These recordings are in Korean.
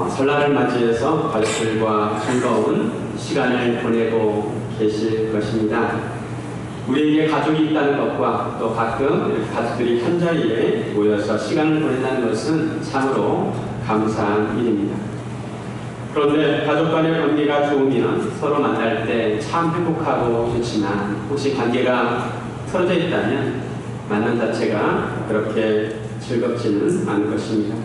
설날을 맞이해서 가족들과 즐거운 시간을 보내고 계실 것입니다. 우리에게 가족이 있다는 것과 또 가끔 이렇게 가족들이 한자리에 모여서 시간을 보낸다는 것은 참으로 감사한 일입니다. 그런데 가족 간의 관계가 좋으면 서로 만날 때 참 행복하고 좋지만 혹시 관계가 틀어져 있다면 만남 자체가 그렇게 즐겁지는 않은 것입니다.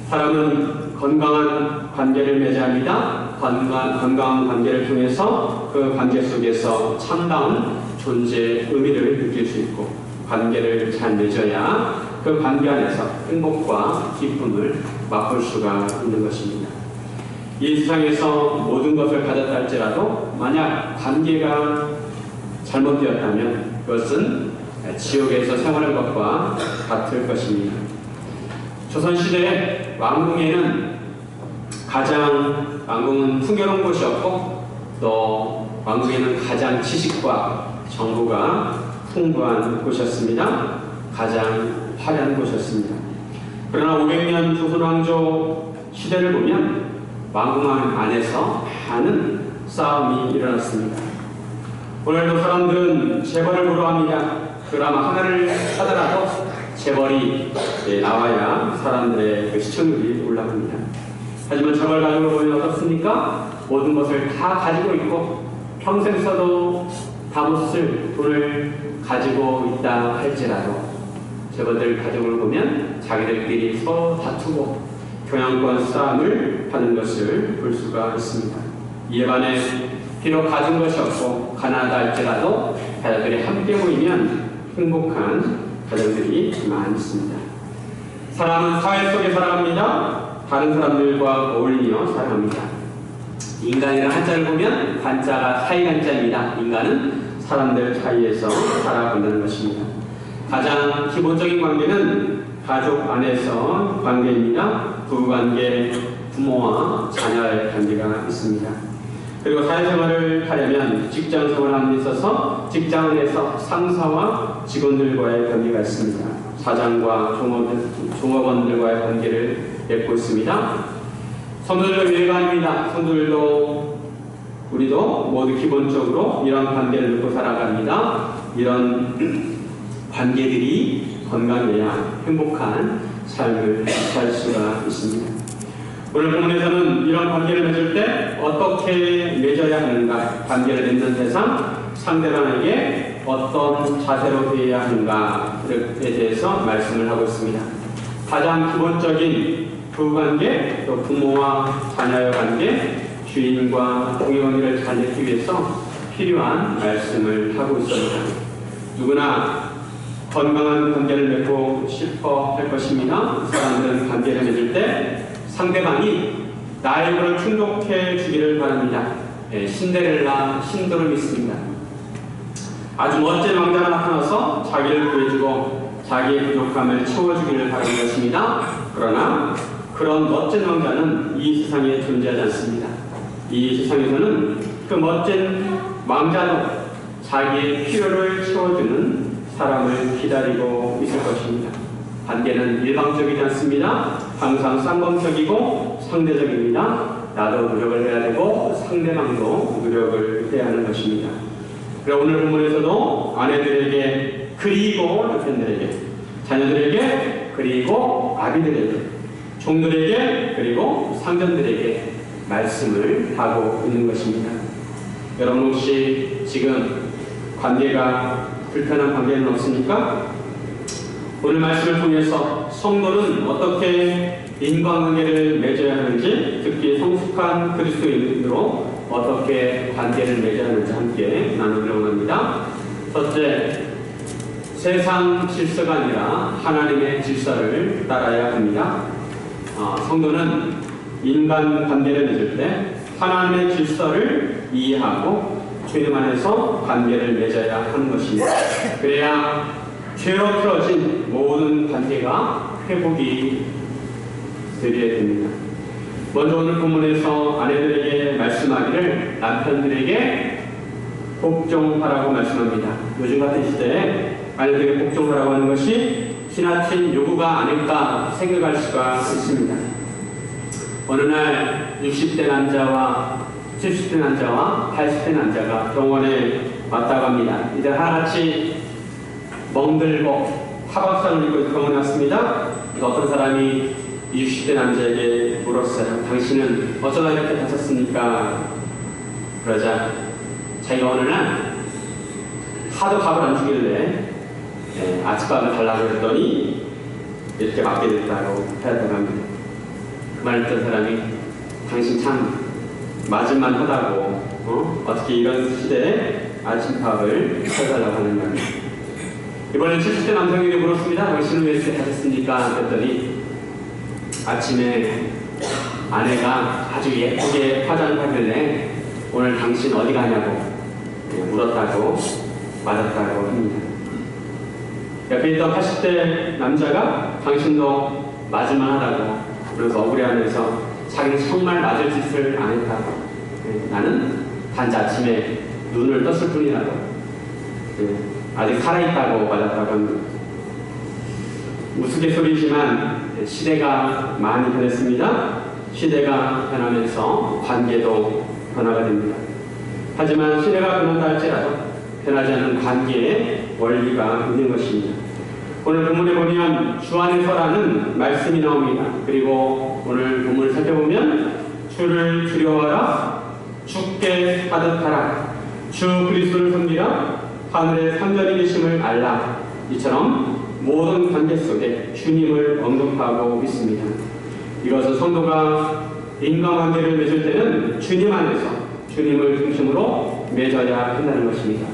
사람은 건강한 관계를 맺어야 합니다. 건강한 관계를 통해서 그 관계 속에서 참다운 존재의 의미를 느낄 수 있고 관계를 잘 맺어야 그 관계 안에서 행복과 기쁨을 맛볼 수가 있는 것입니다. 이 세상에서 모든 것을 가졌다 할지라도 만약 관계가 잘못되었다면 그것은 지옥에서 생활한 것과 같을 것입니다. 조선시대 왕궁에는 왕궁은 풍요로운 곳이었고 또 왕궁에는 가장 지식과 정보가 풍부한 곳이었습니다. 가장 화려한 곳이었습니다. 그러나 500년 조선왕조 시대를 보면 왕궁 안에서 많은 싸움이 일어났습니다. 오늘도 사람들은 재벌을 부러워합니다. 드라마 하나를 하더라도 재벌이 나와야 사람들의 그 시청률이 올라갑니다. 하지만 재벌 가족을 보면 어떻습니까? 모든 것을 다 가지고 있고 평생 써도 다 못 쓸 돈을 가지고 있다 할지라도 재벌들 가족을 보면 자기들끼리 서로 다투고 교양권 싸움을 하는 것을 볼 수가 있습니다. 이에 반해 비록 가진 것이 없고 가난하다 할지라도 가족들이 함께 모이면 행복한 가정들이 많습니다. 사람은 사회 속에 살아갑니다. 다른 사람들과 어울리며 살아갑니다. 인간이라는 한자를 보면 한자가 사이 한자입니다. 인간은 사람들 사이에서 살아간다는 것입니다. 가장 기본적인 관계는 가족 안에서 관계입니다. 부부관계, 부모와 자녀의 관계가 있습니다. 그리고 사회생활을 하려면 직장생활하는 데 있어서 직장 안에서 상사와 직원들과의 관계가 있습니다. 사장과 종업원들과의 관계를 맺고 있습니다. 성도들도 예외가 아닙니다. 성도들도 우리도 모두 기본적으로 이런 관계를 맺고 살아갑니다. 이런 관계들이 건강해야 행복한 삶을 살 수가 있습니다. 오늘 본문에서는 이런 관계를 맺을 때 어떻게 맺어야 하는가, 관계를 맺는 대상, 상대방에게 어떤 자세로 대해야 하는가에 대해서 말씀을 하고 있습니다. 가장 기본적인 부부관계, 또 부모와 자녀의 관계, 주인과 동행관계를 잘 맺기 위해서 필요한 말씀을 하고 있습니다. 누구나 건강한 관계를 맺고 싶어 할 것입니다. 사람들은 관계를 맺을 때 상대방이 나의 것을 충족해 주기를 바랍니다. 신데렐라 신도를 믿습니다. 아주 멋진 왕자가 나타나서 자기를 구해주고 자기의 부족함을 채워주기를 바라는 것입니다. 그러나 그런 멋진 왕자는 이 세상에 존재하지 않습니다. 이 세상에서는 그 멋진 왕자도 자기의 필요를 채워주는 사람을 기다리고 있을 것입니다. 관계는 일방적이지 않습니다. 항상 쌍방적이고 상대적입니다. 나도 노력을 해야 되고 상대방도 노력을 해야 하는 것입니다. 그리고 오늘 본문에서도 아내들에게 그리고 남편들에게, 자녀들에게 그리고 아비들에게, 종들에게 그리고 상전들에게 말씀을 하고 있는 것입니다. 여러분 혹시 지금 관계가 불편한 관계는 없습니까? 오늘 말씀을 통해서 성도는 어떻게 인간관계를 맺어야 하는지, 특히 성숙한 그리스도인으로 어떻게 관계를 맺어야 하는지 함께 나누려고 합니다. 첫째, 세상 질서가 아니라 하나님의 질서를 따라야 합니다. 성도는 인간 관계를 맺을 때 하나님의 질서를 이해하고 주님 안에서 관계를 맺어야 하는 것입니다. 그래야 죄로 틀어진 모든 관계가 회복이 되어야 됩니다. 먼저 오늘 본문에서 아내들에게 말씀하기를 남편들에게 복종하라고 말씀합니다. 요즘 같은 시대에 아내들에게 복종하라고 하는 것이 지나친 요구가 아닐까 생각할 수가 있습니다. 어느 날 60대 남자와 70대 남자와 80대 남자가 병원에 왔다고 합니다. 이들 하나같이 멍들고 타박상을 입고 병원에 왔습니다. 어떤 사람이 60대 남자에게 물었어요. 당신은 어쩌다 이렇게 다쳤습니까? 그러자 자기가 어느 날 하도 밥을 안 주길래 아침밥을 달라고 했더니 이렇게 맞게 됐다고 하였다고 합니다. 그 말을 듣던 사람이 당신 참 맞을만 하다고 어떻게 이런 시대에 아침밥을 해달라고 하는가. 이번엔 70대 남성에게 물었습니다. 당신은 왜 이렇게 하셨습니까? 그랬더니 아침에 아내가 아주 예쁘게 화장을 하길래 오늘 당신 어디 가냐고 물었다고 맞았다고 합니다. 옆에 있던 80대 남자가 당신도 맞을만 하다고 그래서 억울해하면서 자기는 정말 맞을 짓을 안 했다고 나는 단지 아침에 눈을 떴을 뿐이라고 아직 살아있다고 맞았다고 합니다. 우스갯소리지만 시대가 많이 변했습니다. 시대가 변하면서 관계도 변화가 됩니다. 하지만 시대가 변한다 할지라도 변하지 않는 관계에 원리가 있는 것입니다. 오늘 본문에 보면 주 안에서라는 말씀이 나옵니다. 그리고 오늘 본문을 살펴보면 주를 두려워하라, 주께 하듯하라, 주 그리스도를 섬기라, 하늘에 삼전이 계심을 알라. 이처럼 모든 관계 속에 주님을 언급하고 있습니다. 이것은 성도가 인간관계를 맺을 때는 주님 안에서 주님을 중심으로 맺어야 한다는 것입니다.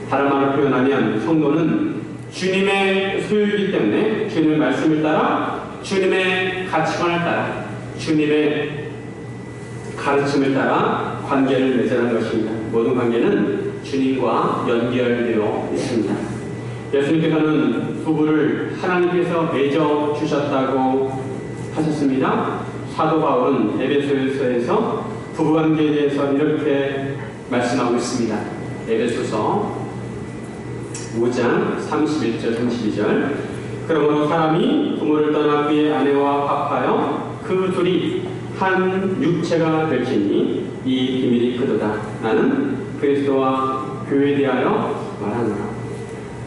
다른 말로 표현하면 성도는 주님의 소유이기 때문에 주님의 말씀을 따라 주님의 가치관을 따라 주님의 가르침을 따라 관계를 맺으라는 것입니다. 모든 관계는 주님과 연결되어 있습니다. 예수님께서는 부부를 하나님께서 맺어 주셨다고 하셨습니다. 사도 바울은 에베소서에서 부부관계에 대해서 이렇게 말씀하고 있습니다. 에베소서 5장 31절 32절 그러므로 사람이 부모를 떠나 그의 아내와 합하여 그 둘이 한 육체가 될지니 이 비밀이 그도다. 나는 그리스도와 교회에 대하여 말하노라.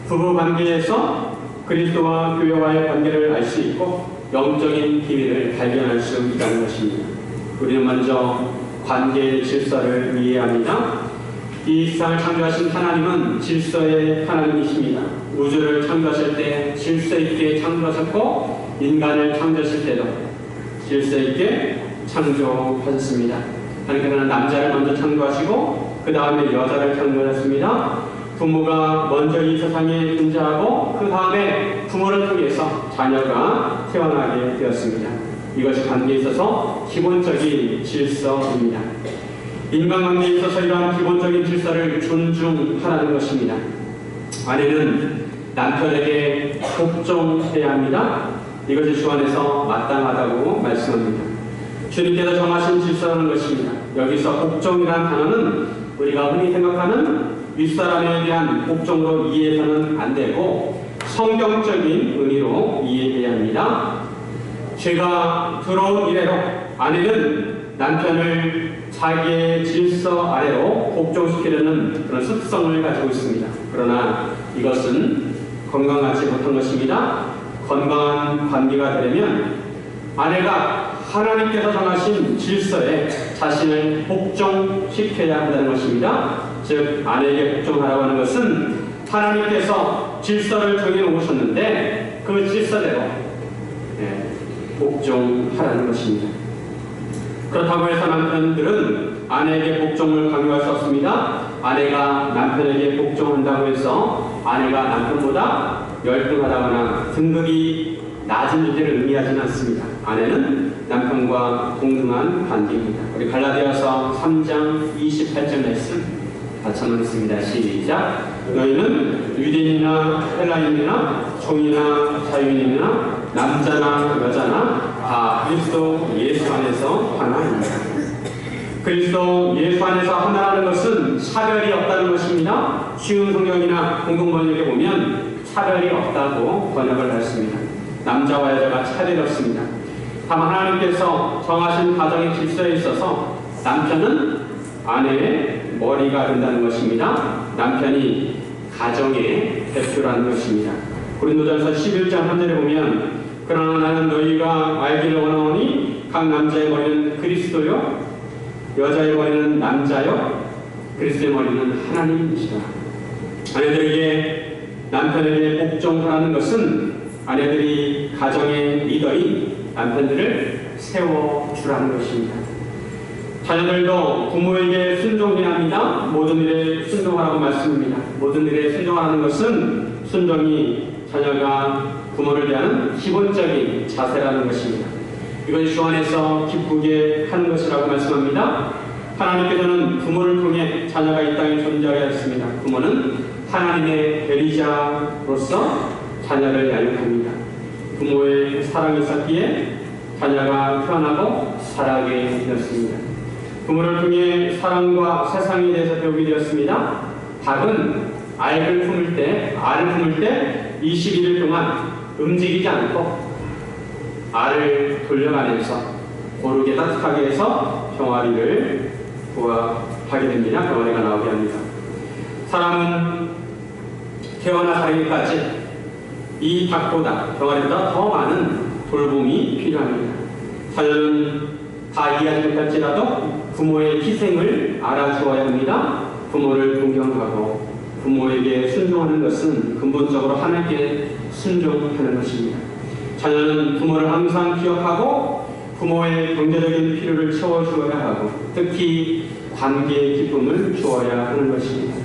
부부관계에서 그리스도와 교회와의 관계를 알 수 있고 영적인 비밀을 발견할 수 있다는 것입니다. 우리는 먼저 관계의 질서를 이해합니다. 이 세상을 창조하신 하나님은 질서의 하나님이십니다. 우주를 창조하실 때 질서 있게 창조하셨고 인간을 창조하실 때도 질서 있게 창조하셨습니다. 하나님께서는 남자를 먼저 창조하시고 그 다음에 여자를 창조하셨습니다. 부모가 먼저 이 세상에 존재하고 그 다음에 부모를 통해서 자녀가 태어나게 되었습니다. 이것이 관계에 있어서 기본적인 질서입니다. 인간관계에 있어서 이러한 기본적인 질서를 존중하라는 것입니다. 아내는 남편에게 복종해야 합니다. 이것이 주 안에서 마땅하다고 말씀합니다. 주님께서 정하신 질서라는 것입니다. 여기서 복종이라는 단어는 우리가 흔히 생각하는 윗사람에 대한 복종으로 이해해서는 안 되고 성경적인 의미로 이해해야 합니다. 죄가 들어온 이래로 아내는 남편을 자기의 질서 아래로 복종시키려는 그런 습성을 가지고 있습니다. 그러나 이것은 건강하지 못한 것입니다. 건강한 관계가 되려면 아내가 하나님께서 정하신 질서에 자신을 복종시켜야 한다는 것입니다. 즉 아내에게 복종하라고 하는 것은 하나님께서 질서를 정해놓으셨는데 그 질서대로 복종하라는 것입니다. 그렇다고 해서 남편들은 아내에게 복종을 강요할 수 없습니다. 아내가 남편에게 복종한다고 해서 아내가 남편보다 열등하다거나 등급이 낮은 존재를 의미하지는 않습니다. 아내는 남편과 동등한 관계입니다. 우리 갈라디아서 3장 28절 말씀 같이 한번 읽습니다. 시작. 너희는 유대인이나 헬라인이나 종이나 자유인이나 남자나 여자나 다 그리스도 예수 안에서 하나입니다. 그리스도 예수 안에서 하나라는 것은 차별이 없다는 것입니다. 쉬운 성경이나 공동번역에 보면 차별이 없다고 번역을 했습니다. 남자와 여자가 차별이 없습니다. 다만 하나님께서 정하신 가정의 질서에 있어서 남편은 아내의 머리가 된다는 것입니다. 남편이 가정의 대표라는 것입니다. 고린도전서 11장 3절에 보면 그러나 나는 너희가 알기를 원하오니 각 남자의 머리는 그리스도요 여자의 머리는 남자요 그리스도의 머리는 하나님이시라. 아내들에게 남편에게 복종하라는 것은 아내들이 가정의 리더인 남편들을 세워주라는 것입니다. 자녀들도 부모에게 순종해야 합니다. 모든 일에 순종하라고 말씀합니다. 모든 일에 순종하라는 것은 순종이 자녀가 부모를 대하는 기본적인 자세라는 것입니다. 이건 주 안에서 기쁘게 하는 것이라고 말씀합니다. 하나님께서는 부모를 통해 자녀가 이 땅에 존재하게 하셨습니다. 부모는 하나님의 배리자로서 자녀를 양육합니다. 부모의 사랑이 있었기에 자녀가 태어나고 자라게 되었습니다. 부모를 통해 사랑과 세상에 대해서 배우게 되었습니다. 닭은 알을 품을 때 21일 동안 움직이지 않고 알을 돌려가면서 고르게 따뜻하게 해서 병아리를 부화하게 됩니다. 병아리가 나오게 합니다. 사람은 태어나 자라기까지 이 닭보다 병아리보다 더 많은 돌봄이 필요합니다. 자녀는 다 이해하지 못할지라도 부모의 희생을 알아주어야 합니다. 부모를 존경하고 부모에게 순종하는 것은 근본적으로 하나님께 순종하는 것입니다. 자녀는 부모를 항상 기억하고 부모의 경제적인 필요를 채워주어야 하고 특히 관계의 기쁨을 주어야 하는 것입니다.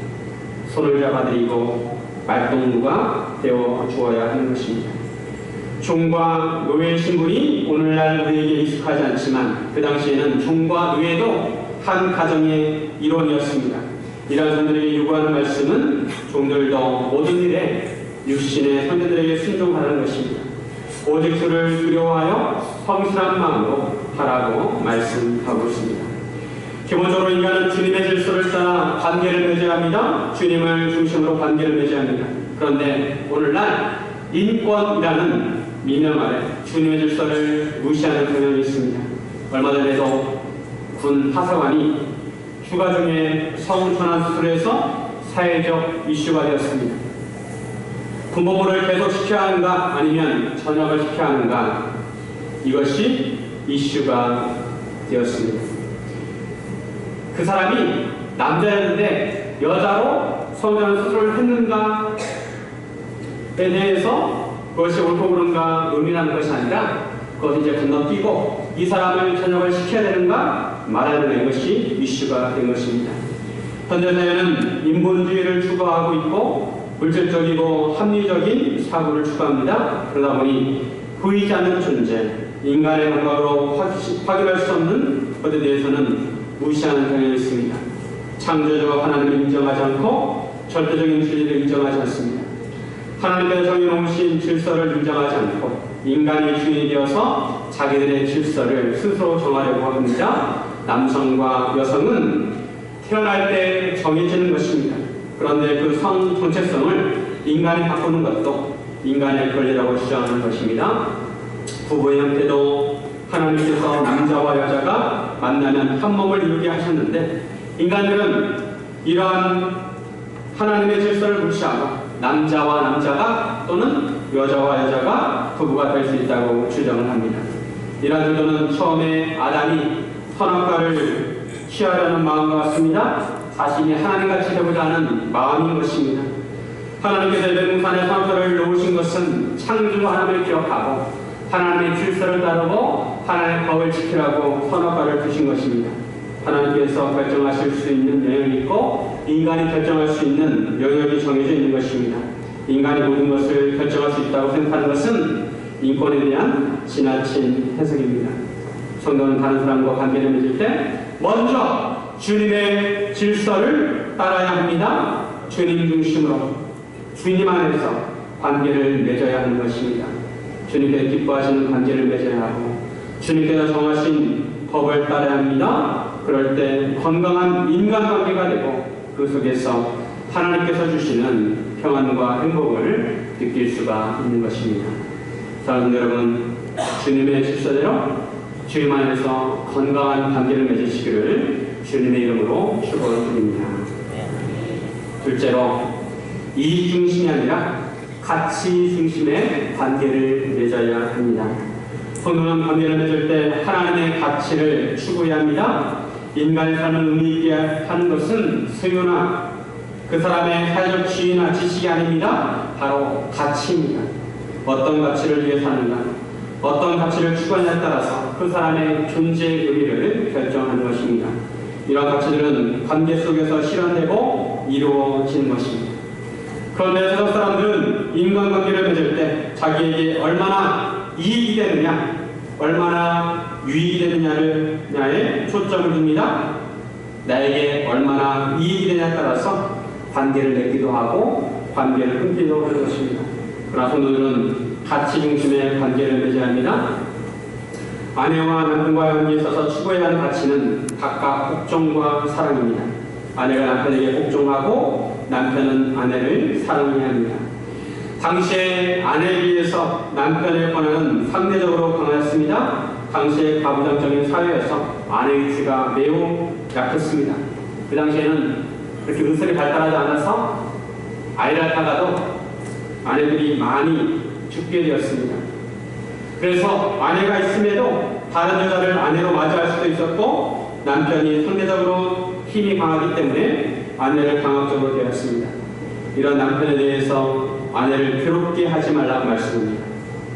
손을 잡아드리고 말동무가 되어 주어야 하는 것입니다. 종과 노예의 신분이 오늘날 우리에게 익숙하지 않지만 그 당시에는 종과 노예도 한 가정의 일원이었습니다. 이러한 종들에게 요구하는 말씀은 종들도 모든 일에 육신의 선배들에게 순종하라는 것입니다. 오직 주를 두려워하여 성실한 마음으로 하라고 말씀하고 있습니다. 기본적으로 인간은 주님의 질서를 따라 관계를 맺어야 합니다. 주님을 중심으로 관계를 맺어야 합니다. 그런데 오늘날 인권이라는 미명 아래 주님의 질서를 무시하는 경향이 있습니다. 얼마 전에도 군 하사관이 휴가 중에 성전환 수술을 해서 사회적 이슈가 되었습니다. 군복무를 계속 시켜야 하는가 아니면 전역을 시켜야 하는가 이것이 이슈가 되었습니다. 그 사람이 남자였는데 여자로 성전환 수술을 했는가에 대해서 그것이 옳고 그른가 논의하는 것이 아니라 그것을 이제 건너뛰고 이 사람을 전역을 시켜야 되는가 말아야 되는 것이 이슈가 된 것입니다. 현대사회는 인본주의를 추구하고 있고 물질적이고 합리적인 사고를 추구합니다. 그러다 보니 보이지 않는 존재, 인간의 감각으로 확인할 수 없는 것에 대해서는 무시하는 경향이 있습니다. 창조주 하나님을 인정하지 않고 절대적인 진리를 인정하지 않습니다. 하나님께서 정해놓으신 질서를 인정하지 않고 인간이 주인이 되어서 자기들의 질서를 스스로 정하려고 합니다. 남성과 여성은 태어날 때 정해지는 것입니다. 그런데 그 성 정체성을 인간이 바꾸는 것도 인간의 권리라고 주장하는 것입니다. 부부의 형태도 하나님께서 남자와 여자가 만나면 한 몸을 이루게 하셨는데 인간들은 이러한 하나님의 질서를 무시하고 남자와 남자가 또는 여자와 여자가 부부가 될 수 있다고 주장을 합니다. 이러한 주장은 처음에 아담이 선악과를 취하려는 마음과 같습니다. 자신이 하나님같이 되고자 하는 마음인 것입니다. 하나님께서 에덴동산에 선악과를 놓으신 것은 창조 하나님을 기억하고 하나님의 질서를 따르고 하나님의 법을 지키라고 선악과를 주신 것입니다. 하나님께서 결정하실 수 있는 영역이 있고 인간이 결정할 수 있는 영역이 정해져 있는 것입니다. 인간이 모든 것을 결정할 수 있다고 생각하는 것은 인권에 대한 지나친 해석입니다. 성도는 다른 사람과 관계를 맺을 때 먼저 주님의 질서를 따라야 합니다. 주님 중심으로 주님 안에서 관계를 맺어야 하는 것입니다. 주님께서 기뻐하시는 관계를 맺어야 하고 주님께서 정하신 법을 따라야 합니다. 그럴 때 건강한 인간관계가 되고 그 속에서 하나님께서 주시는 평안과 행복을 느낄 수가 있는 것입니다. 사랑하는 여러분, 주님의 질서대로 주님 안에서 건강한 관계를 맺으시기를 주님의 이름으로 축원드립니다. 둘째로, 이익 중심이 아니라 가치 중심의 관계를 맺어야 합니다. 성도는 관계를 맺을 때 하나님의 가치를 추구해야 합니다. 인간의 삶을 의미 있게 하는 것은 소유나 그 사람의 사회적 지위나 지식이 아닙니다. 바로 가치입니다. 어떤 가치를 위해 사는가, 어떤 가치를 추구하냐에 따라서 그 사람의 존재의 의미를 결정하는 것입니다. 이런 가치들은 관계 속에서 실현되고 이루어지는 것입니다. 그런데 세상 사람들은 인간관계를 맺을 때 자기에게 얼마나 이익이 되느냐, 얼마나 유익이 되느냐에 초점을 둡니다. 나에게 얼마나 이익이 되냐에 따라서 관계를 맺기도 하고 관계를 끊기도 하는 것입니다. 그러나 성도들은 가치 중심의 관계를 맺어야 합니다. 아내와 남편과의 관계에 있어서 추구해야 하는 가치는 각각 복종과 사랑입니다. 아내가 남편에게 복종하고 남편은 아내를 사랑해야 합니다. 당시에 아내에 비해서 남편의 권한은 상대적으로 강했습니다. 당시의 가부장적인 사회에서 아내 위치가 매우 약했습니다. 그 당시에는 그렇게 의술이 발달하지 않아서 아이를 낳다가도 아내들이 많이 죽게 되었습니다. 그래서 아내가 있음에도 다른 여자를 아내로 맞이할 수도 있었고, 남편이 상대적으로 힘이 강하기 때문에 아내를 강압적으로 대했습니다. 이런 남편에 대해서 아내를 괴롭게 하지 말라고 말씀합니다.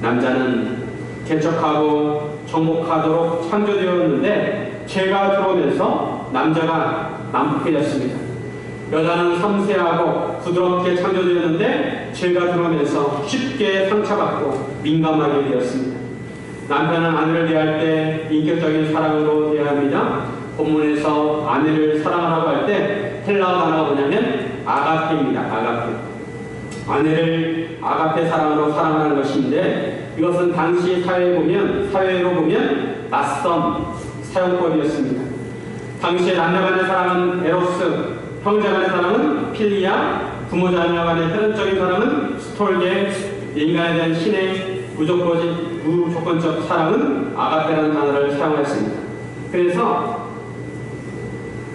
남자는 개척하고 정복하도록 창조되었는데 죄가 들어오면서 남자가 난폭해졌습니다. 여자는 섬세하고 부드럽게 창조되었는데 죄가 들어오면서 쉽게 상처받고 민감하게 되었습니다. 남편은 아내를 대할 때 인격적인 사랑으로 대해야 합니다. 본문에서 아내를 사랑하라고 할 때 헬라어 단어가 뭐냐면 아가페입니다. 아가페. 아내를 아가페 사랑으로 사랑하는 것인데, 이것은 당시 사회로 보면 낯선 사용법이었습니다. 당시에 남녀 간의 사랑은 에로스, 형제 간의 사랑은 필리아, 부모 자녀 간의 혈연적인 사랑은 스톨게, 인간에 대한 신의 무조건적 사랑은 아가페라는 단어를 사용했습니다. 그래서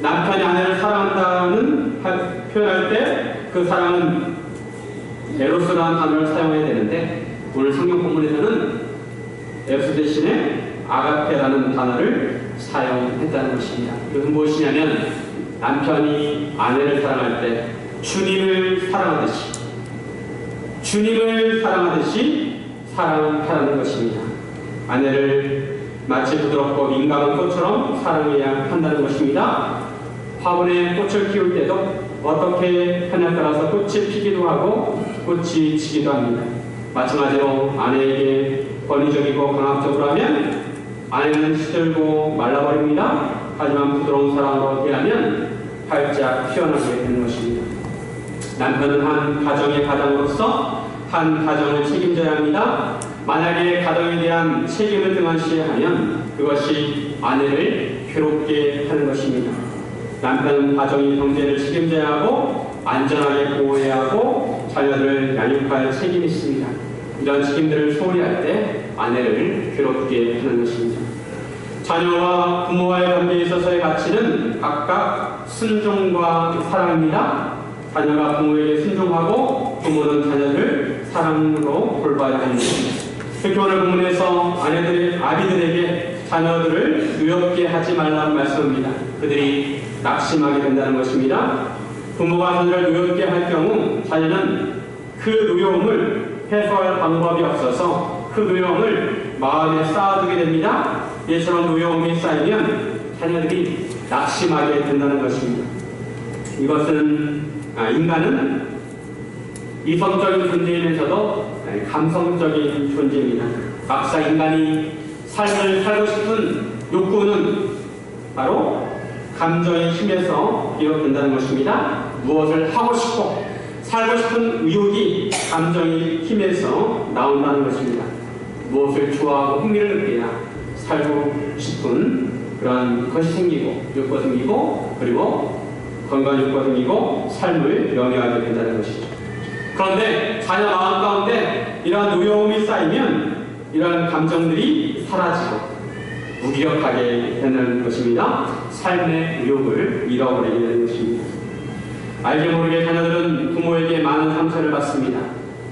남편이 아내를 사랑한다는 표현할 때 그 사랑은 에로스라는 단어를 사용해야 되는데, 오늘 성경 본문에서는 에로스 대신에 아가페라는 단어를 사용했다는 것입니다. 이것은 무엇이냐면, 남편이 아내를 사랑할 때 주님을 사랑하듯이 사랑하라는 것입니다. 아내를 마치 부드럽고 민감한 꽃처럼 사랑해야 한다는 것입니다. 화분에 꽃을 키울 때도 어떻게 하냐에 따라서 꽃이 피기도 하고 꽃이 지기도 합니다. 마찬가지로 아내에게 권위적이고 강압적으로 하면 아내는 시들고 말라버립니다. 하지만 부드러운 사랑으로 대하면 활짝 피어나게 되는 것입니다. 남편은 한 가정의 가장으로서 한 가정을 책임져야 합니다. 만약에 가정에 대한 책임을 등한시하면 그것이 아내를 괴롭게 하는 것입니다. 남편은 가정의 경제를 책임져야 하고 안전하게 보호해야 하고 자녀들을 양육할 책임이 있습니다. 이런 책임들을 소홀히 할 때 아내를 괴롭게 하는 것입니다. 자녀와 부모와의 관계에 있어서의 가치는 각각 순종과 사랑입니다. 자녀가 부모에게 순종하고 부모는 자녀를 사랑으로 돌봐야 합니다. 특히 오늘 본문에서 아비들에게 자녀들을 의롭게 하지 말라는 말씀입니다. 그들이 낙심하게 된다는 것입니다. 부모가 자녀를 의롭게 할 경우 자녀는 그 의로움을 해소할 방법이 없어서 그 의로움을 마음에 쌓아두게 됩니다. 이처럼 의로움이 쌓이면 자녀들이 낙심하게 된다는 것입니다. 인간은 이성적인 존재이면서도 감성적인 존재입니다. 막상 인간이 삶을 살고 싶은 욕구는 바로 감정의 힘에서 비롯된다는 것입니다. 무엇을 하고 싶고 살고 싶은 의욕이 감정의 힘에서 나온다는 것입니다. 무엇을 좋아하고 흥미를 느껴야 살고 싶은 그런 것이 생기고 욕구가 생기고 그리고 건강 욕구가 생기고 삶을 영위하게 된다는 것이죠. 그런데 자녀 마음 가운데 이러한 노여움이 쌓이면 이런 감정들이 사라지고 무기력하게 되는 것입니다. 삶의 의욕을 잃어버리게 되는 것입니다. 알게 모르게 자녀들은 부모에게 많은 상처를 받습니다.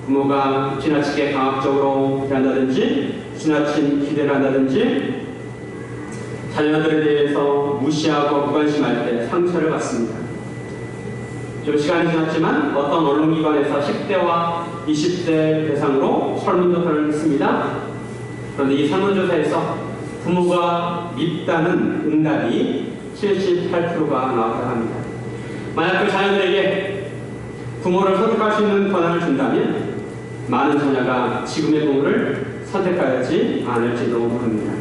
부모가 지나치게 강압적으로 대한다든지 지나친 기대를 한다든지 자녀들에 대해서 무시하고 무관심할 때 상처를 받습니다. 좀 시간이 지났지만 어떤 언론기관에서 10대와 20대 대상으로 설문조사를 했습니다. 그런데 이 설문조사에서 부모가 밉다는 응답이 78%가 나왔다고 합니다. 만약 그 자녀들에게 부모를 선택할 수 있는 권한을 준다면 많은 자녀가 지금의 부모를 선택하지 않을지도 모릅니다.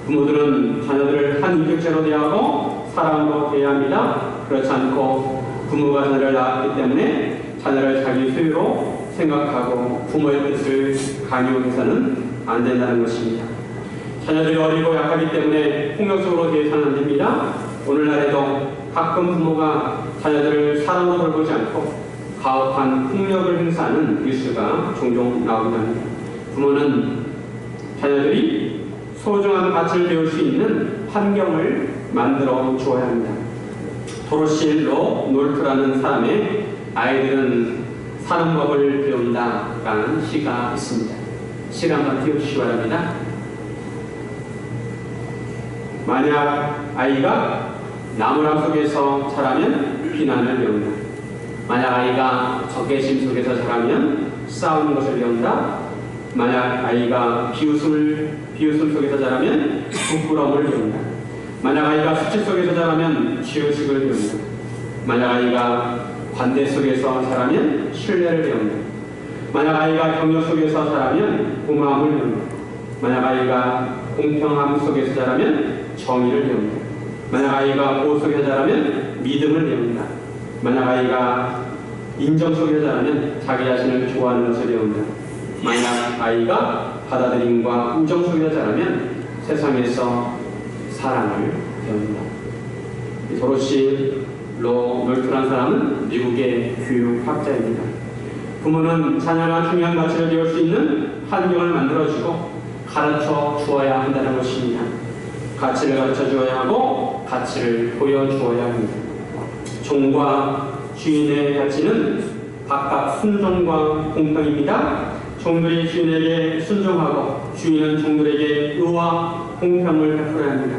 부모들은 자녀들을 한 인격체로 대하고 사랑으로 대해야 합니다. 그렇지 않고 부모가 자녀를 낳았기 때문에 자녀를 자기 소유로 생각하고 부모의 뜻을 강요해서는 안 된다는 것입니다. 자녀들이 어리고 약하기 때문에 폭력적으로 대해서는 안 됩니다. 오늘날에도 가끔 부모가 자녀들을 사랑으로 돌보지 않고 가혹한 폭력을 행사하는 뉴스가 종종 나오기도 합니다. 부모는 자녀들이 소중한 가치를 배울 수 있는 환경을 만들어 주어야 합니다. 도로시 노르트라는 사람의 아이들은 사는 법을 배운다라는 시가 있습니다. 시를 한번 띄워주시기 바랍니다. 만약 아이가 나무람 속에서 자라면 비난을 배운다. 만약 아이가 적개심 속에서 자라면 싸우는 것을 배운다. 만약 아이가 비웃음 속에서 자라면 부끄러움을 배운다. 만약 아이가 수치 속에서 자라면 죄의식을 배운다. 만약 아이가 관대 속에서 자라면 신뢰를 배운다. 만약 아이가 격려 속에서 자라면 고마움을 배운다. 만약 아이가 공평함 속에서 자라면 정의를 배운다. 만약 아이가 보호 속에서 자라면 믿음을 배운다. 만약 아이가 인정 속에서 자라면 자기 자신을 좋아하는 것을 배운다. 만약 아이가 받아들임과 우정 속에서 자라면 세상에서 사랑을 배운다. 도로시 노르트라는 사람은 미국의 교육학자입니다. 부모는 자녀가 중요한 가치를 배울 수 있는 환경을 만들어주고 가르쳐 주어야 한다는 것입니다. 가치를 가르쳐 주어야 하고 가치를 보여주어야 합니다. 종과 주인의 가치는 각각 순종과 공평입니다. 종들이 주인에게 순종하고 주인은 종들에게 의와 공평을 베풀어야 합니다.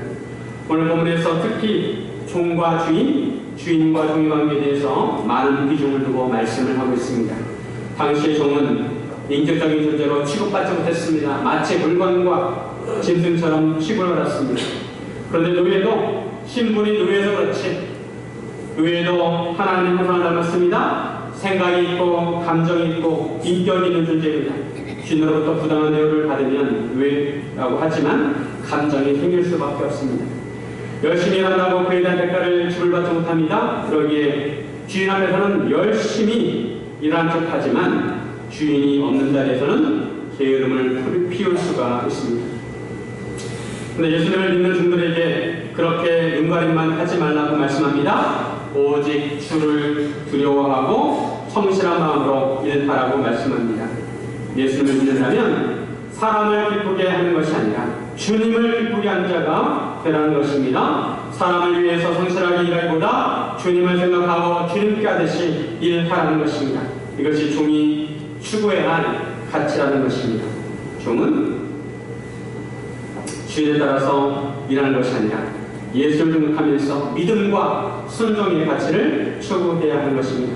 오늘 본문에서 특히 종과 주인과 종의 관계에 대해서 많은 비중을 두고 말씀을 하고 있습니다. 당시의 종은 인격적인 존재로 취급받지 못했습니다. 마치 물건과 짐승처럼 취급을 받았습니다. 그런데 노예도 신분이 노예도 그렇지 노예도 하나님의 형상을 닮았습니다. 생각이 있고 감정이 있고 인격이 있는 존재입니다. 주인으로부터 부당한 대우를 받으면 노예라고 하지만 감정이 생길 수밖에 없습니다. 열심히 일한다고 그에 대한 대가를 지불받지 못합니다. 그러기에 주인 앞에서는 열심히 일한 척하지만 주인이 없는 자리에서는 게으름을 피울 수가 있습니다. 그런데 예수님을 믿는 종들에게 그렇게 눈가림만 하지 말라고 말씀합니다. 오직 주를 두려워하고 성실한 마음으로 일하라고 말씀합니다. 예수님을 믿는다면 사람을 기쁘게 하는 것이 아니라 주님을 기쁘게 하는 자가 되라는 것입니다. 사람을 위해서 성실하게 일하기보다 주님을 생각하고 주님께 하듯이 일하라는 것입니다. 이것이 종이 추구해야 할 가치라는 것입니다. 종은 주인에 따라서 일하는 것이 아니라 예수를 등록하면서 믿음과 순종의 가치를 추구해야 하는 것입니다.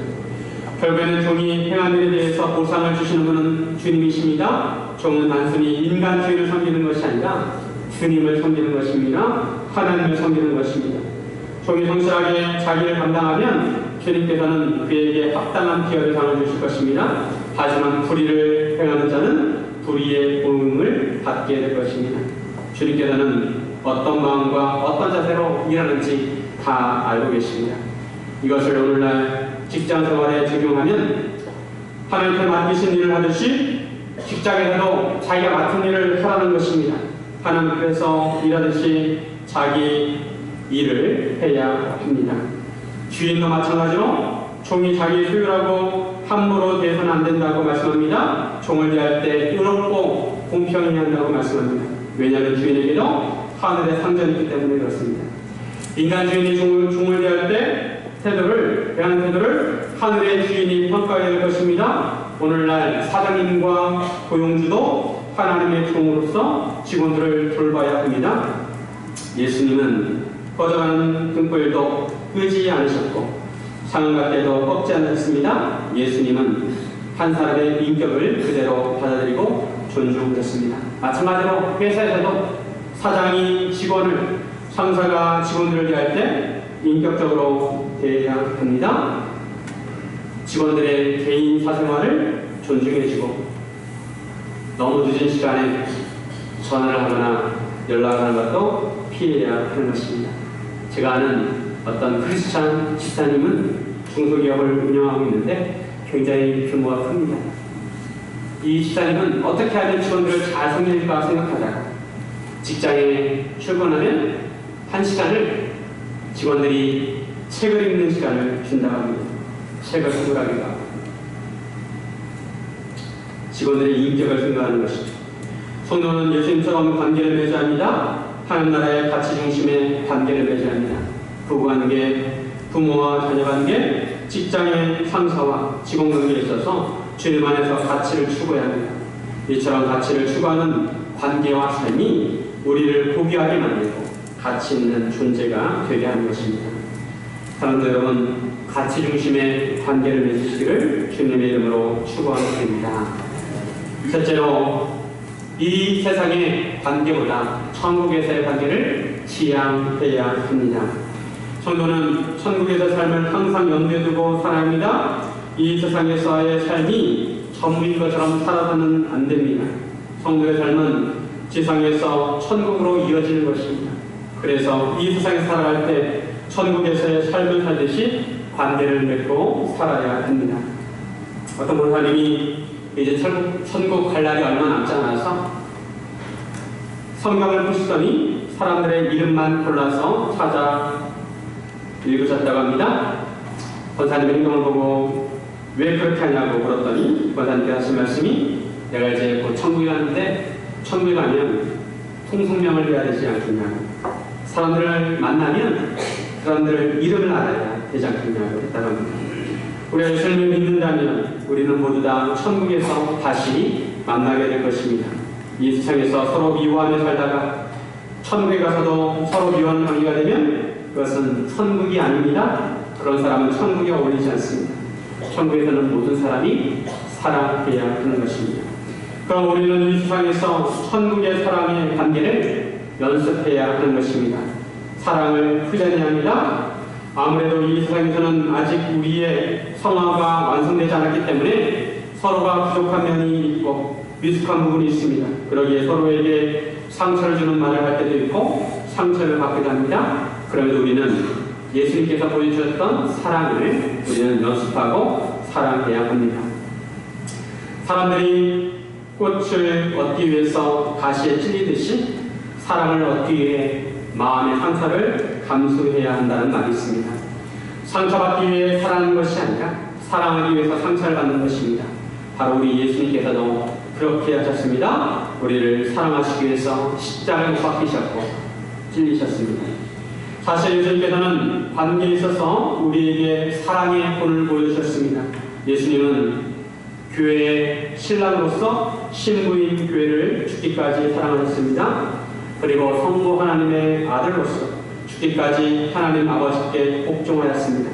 결국에는 종이 행한 일에 대해서 보상을 주시는 분은 주님이십니다. 종은 단순히 인간 주인을 섬기는 것이 아니라 주님을 섬기는 것입니다. 하나님을 섬기는 것입니다. 종이 성실하게 자기를 감당하면 주님께서는 그에게 합당한 기업의 상을 주실 것입니다. 하지만 불의를 행하는 자는 불의의 보응을 받게 될 것입니다. 주님께서는 어떤 마음과 어떤 자세로 일하는지 다 알고 계십니다. 이것을 오늘날 직장 생활에 적용하면 하나님께 맡기신 일을 하듯이 직장에서도 자기가 맡은 일을 하라는 것입니다. 하나님께서 일하듯이 자기 일을 해야 합니다. 주인도 마찬가지로 종이 자기 소유라고 함부로 대해서는 안 된다고 말씀합니다. 종을 대할 때 의롭고 공평 공평해야 한다고 말씀합니다. 왜냐하면 주인에게도 하늘의 상전이 있기 때문에 그렇습니다. 인간 주인이 종을 대할 때 대하는 태도를 하늘의 주인이 평가해야 할 것입니다. 오늘날 사장님과 고용주도 하나님의 종으로서 직원들을 돌봐야 합니다. 예수님은 꺼져가는 등불도 끄지 않으셨고 상한각대도 꺾지 않으셨습니다. 예수님은 한 사람의 인격을 그대로 받아들이고 존중하셨습니다. 마찬가지로 회사에서도 사장이 직원을, 상사가 직원들을 대할 때 인격적으로 대해야 합니다. 직원들의 개인 사생활을 존중해주고 너무 늦은 시간에 전화를 하거나 연락을 하는 것도 피해야 하는 것입니다. 제가 아는 어떤 크리스찬 집사님은 중소기업을 운영하고 있는데 굉장히 규모가 큽니다. 이 집사님은 어떻게 하면 직원들을 잘 섬길까 생각하다가 직장에 출근하면 1시간을 직원들이 책을 읽는 시간을 준다고 합니다. 책을 공부하기도 하고 직원들의 인격을 생각하는 것이죠. 성도는 예수님처럼 관계를 맺어야 합니다. 하나님 나라의 가치 중심의 관계를 맺어야 합니다. 부부관계, 부모와 자녀관계, 직장의 상사와 직원관계에 있어서 주님 안에서 가치를 추구해야 합니다. 이처럼 가치를 추구하는 관계와 삶이 우리를 고귀하게 만들고 가치 있는 존재가 되게 하는 것입니다. 사랑하는 여러분, 가치 중심의 관계를 맺으시기를 주님의 이름으로 축원드립니다. 셋째로, 이 세상의 관계보다 천국에서의 관계를 지향해야 합니다. 성도는 천국에서 삶을 항상 염두에 두고 살아야 합니다. 이 세상에서의 삶이 전부인 것처럼 살아서는 안 됩니다. 성도의 삶은 지상에서 천국으로 이어지는 것입니다. 그래서 이 세상에 살아갈 때 천국에서의 삶을 살듯이 관계를 맺고 살아야 합니다. 어떤 목사님이 이제 천국 갈 날이 얼마 남지 않아서 성경을 보시더니 사람들의 이름만 골라서 찾아 읽으셨다고 합니다. 권사님의 행동을 보고 왜 그렇게 하냐고 물었더니 권사님께 하신 말씀이 내가 이제 곧 천국에 가는데 천국에 가면 통성명을 해야 되지 않겠냐고, 사람들을 만나면 사람들을 이름을 알아야 되지 않겠냐고 했다고 합니다. 우리가 예수님을 믿는다면 우리는 모두 다 천국에서 다시 만나게 될 것입니다. 이 세상에서 서로 미워하며 살다가 천국에 가서도 서로 미워하는 관계가 되면 그것은 천국이 아닙니다. 그런 사람은 천국에 어울리지 않습니다. 천국에서는 모든 사람이 사랑해야 하는 것입니다. 그럼 우리는 이 세상에서 천국의 사랑의 관계를 연습해야 하는 것입니다. 사랑을 훈련해야 합니다. 아무래도 이 세상에서는 아직 우리의 성화가 완성되지 않았기 때문에 서로가 부족한 면이 있고 미숙한 부분이 있습니다. 그러기에 서로에게 상처를 주는 말을 할 때도 있고 상처를 받기도 합니다. 그러면 우리는 예수님께서 보여주셨던 사랑을 우리는 연습하고 사랑해야 합니다. 사람들이 꽃을 얻기 위해서 가시에 찔리듯이 사랑을 얻기 위해 마음의 상처를 감수해야 한다는 말이 있습니다. 상처받기 위해 사랑하는 것이 아니라 사랑하기 위해서 상처를 받는 것입니다. 바로 우리 예수님께서도 그렇게 하셨습니다. 우리를 사랑하시기 위해서 십자가에 못 박히셨고 찔리셨습니다. 사실 예수님께서는 관계에 있어서 우리에게 사랑의 본을 보여주셨습니다. 예수님은 교회의 신랑으로서 신부인 교회를 죽기까지 사랑하셨습니다. 그리고 성부 하나님의 아들로서 죽기까지 하나님 아버지께 복종하였습니다.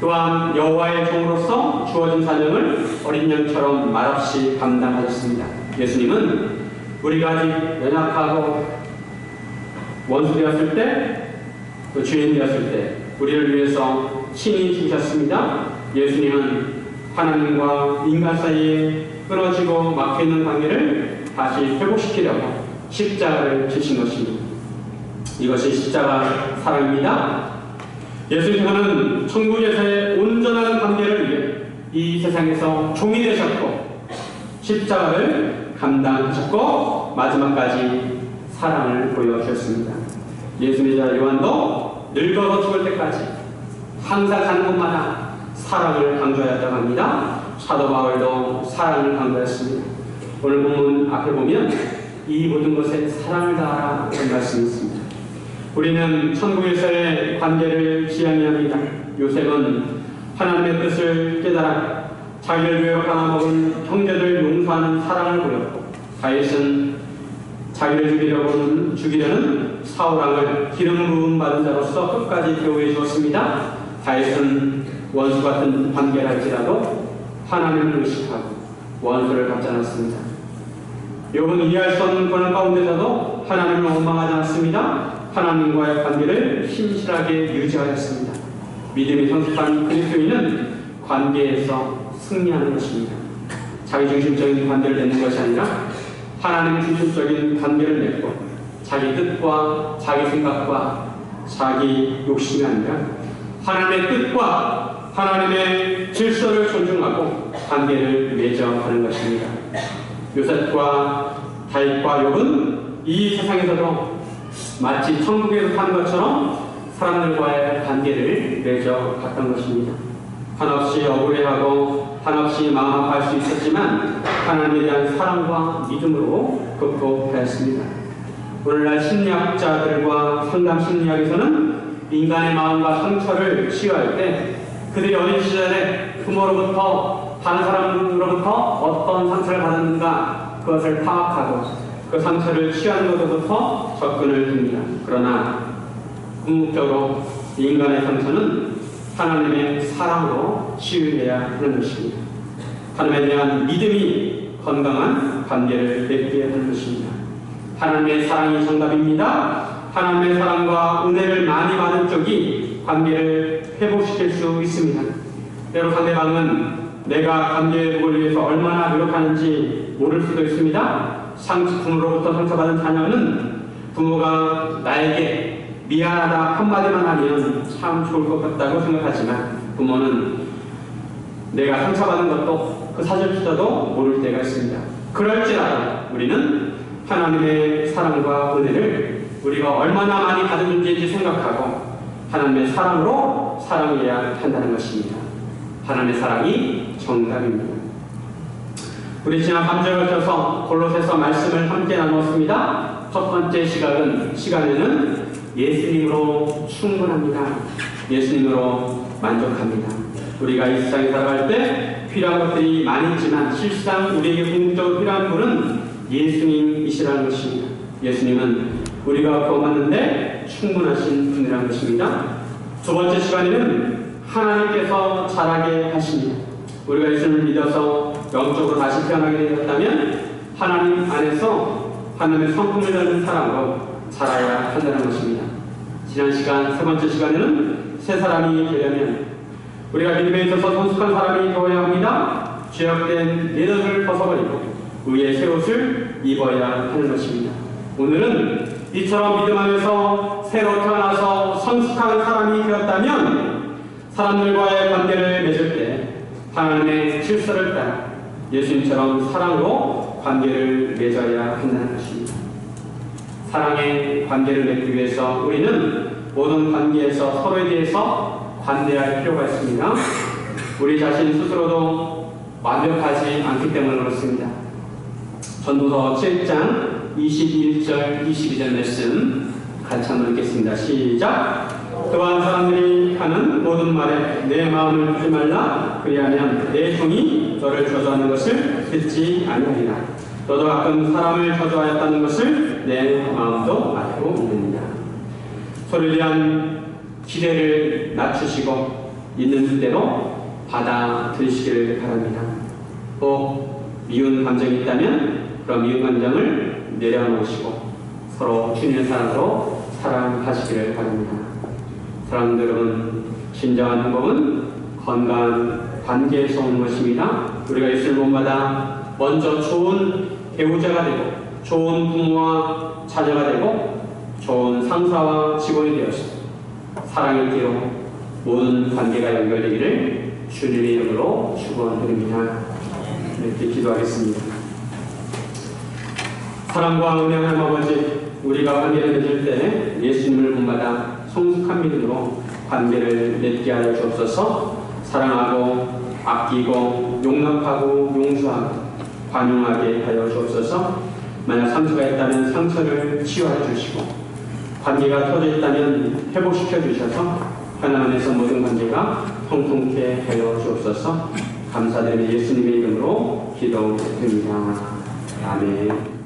또한 여호와의 종으로서 주어진 사명을 어린 양처럼 말없이 감당하셨습니다. 예수님은 우리가 아직 연약하고 원수 되었을 때, 또 죄인 되었을 때 우리를 위해서 친히 죽으셨습니다. 예수님은 하나님과 인간 사이에 끊어지고 막혀있는 관계를 다시 회복시키려고 십자가를 지신 것입니다. 이것이 십자가 사랑입니다. 예수님께서는 천국에서의 온전한 관계를 위해 이 세상에서 종이 되셨고 십자가를 감당하셨고 마지막까지 사랑을 보여주셨습니다. 예수님의 자 요한도 늙어서 죽을 때까지 항상 가는 곳마다 사랑을 강조하였다고 합니다. 사도 바울도 사랑을 강조했습니다. 오늘 본문 앞에 보면 이 모든 것에 사랑을 다하라 그런 말씀이 있습니다. 우리는 천국에서의 관계를 지향해야 합니다. 요셉은 하나님의 뜻을 깨달아 자기를 위해 받아먹은 형제들 용서하는 사랑을 보였고, 다윗은 자기를 죽이려는 사울왕을 기름 부음 받은 자로서 끝까지 대우해 주었습니다. 다윗은 원수 같은 관계를 할지라도 하나님을 의식하고 원수를 받지 않았습니다. 욥은 이해할 수 없는 고난 가운데서도 하나님을 원망하지 않았습니다. 하나님과의 관계를 신실하게 유지하였습니다. 믿음이 성숙한 그리스도인은 관계에서 승리하는 것입니다. 자기중심적인 관계를 맺는 것이 아니라 하나님 중심적인 관계를 맺고, 자기 뜻과 자기 생각과 자기 욕심이 아니라 하나님의 뜻과 하나님의 질서를 존중하고 관계를 맺어가는 것입니다. 요셉과 다윗과 욥은 이 세상에서도 마치 천국에서 사는 것처럼 사람들과의 관계를 맺어갔던 것입니다. 한없이 억울해하고 한없이 마음 아파할 수 있었지만 하나님에 대한 사랑과 믿음으로 극복하였습니다. 오늘날 심리학자들과 상담 심리학에서는 인간의 마음과 상처를 치유할 때 그들이 어린 시절에 부모로부터 다른 사람으로부터 어떤 상처를 받았는가 그것을 파악하고 그 상처를 치유하는 것으로부터 접근을 합니다. 그러나 궁극적으로 인간의 상처는 하나님의 사랑으로 치유해야 하는 것입니다. 하나님에 대한 믿음이 건강한 관계를 맺게 하는 것입니다. 하나님의 사랑이 정답입니다. 하나님의 사랑과 은혜를 많이 받은 쪽이 관계를 회복시킬 수 있습니다. 때로 상대방은 내가 관계 회복을 위해서 얼마나 노력하는지 모를 수도 있습니다. 부모로부터 상처받은 자녀는 부모가 나에게 미안하다 한마디만 하면 참 좋을 것 같다고 생각하지만 부모는 내가 상처받은 것도 그 사실조차도 모를 때가 있습니다. 그럴지라도 우리는 하나님의 사랑과 은혜를 우리가 얼마나 많이 받은 존재인지 생각하고 하나님의 사랑으로 사랑해야 한다는 것입니다. 하나님의 사랑이 정답입니다. 우리 지난 3주에 걸쳐서 골로새서 말씀을 함께 나누었습니다. 첫 번째 시간에는 예수님으로 충분합니다. 예수님으로 만족합니다. 우리가 이 세상에 살아갈 때 필요한 것들이 많이 있지만 실상 우리에게 궁극적으로 필요한 분은 예수님이시라는 것입니다. 예수님은 우리가 구원받는데 충분하신 분이라는 것입니다. 두 번째 시간에는 하나님께서 자라게 하십니다. 우리가 예수님을 믿어서 영적으로 다시 태어나게 되었다면 하나님 안에서 하나님의 성품을 닮은 사람으로 자라야 한다는 것입니다. 지난 시간 세 번째 시간에는 새 사람이 되려면 우리가 믿음에 있어서 성숙한 사람이 되어야 합니다. 죄악된 내덕을 벗어버리고 의의 새 옷을 입어야 하는 것입니다. 오늘은 이처럼 믿음 안에서 새로 태어나서 성숙한 사람이 되었다면 사람들과의 관계를 맺을 때 하나님의 질서를 따라 예수님처럼 사랑으로 관계를 맺어야 한다는 것입니다. 사랑의 관계를 맺기 위해서 우리는 모든 관계에서 서로에 대해서 관대할 필요가 있습니다. 우리 자신 스스로도 완벽하지 않기 때문에 그렇습니다. 전도서 7장 21절 22절 말씀 같이 한번 읽겠습니다. 시작! 또한 사람들이 하는 모든 말에 내 마음을 두지 말라. 그리하면 내 종이 너를 저주하는 것을 듣지 아니하리라. 너도 가끔 사람을 저주하였다는 것을 내 마음도 알고 있느니라. 서로에 대한 기대를 낮추시고 있는 그대로 받아들이시기를 바랍니다. 꼭 미운 감정이 있다면 그런 미운 감정을 내려놓으시고 서로 주님의 사랑으로 사랑하시기를 바랍니다. 사랑하는 여러분, 진정한 행복은 건강한 관계에서 오는 것입니다. 우리가 예수를 본받아 먼저 좋은 배우자가 되고 좋은 부모와 자녀가 되고 좋은 상사와 직원이 되어서 사랑의 길로 모든 관계가 연결되기를 주님의 이름으로 축원드립니다. 이렇게 기도하겠습니다. 사랑과 은혜의 하나님 아버지, 우리가 관계를 맺을 때 예수님을 본받아 성숙한 믿음으로 관계를 맺게 하여 주옵소서. 사랑하고 아끼고 용납하고 용서하고 관용하게 하여 주옵소서. 만약 상처가 있다면 상처를 치유해 주시고, 관계가 터져 있다면 회복시켜 주셔서 하나님 안에서 모든 관계가 통통케 하여 주옵소서. 감사드리며 예수님의 이름으로 기도드립니다. 아멘.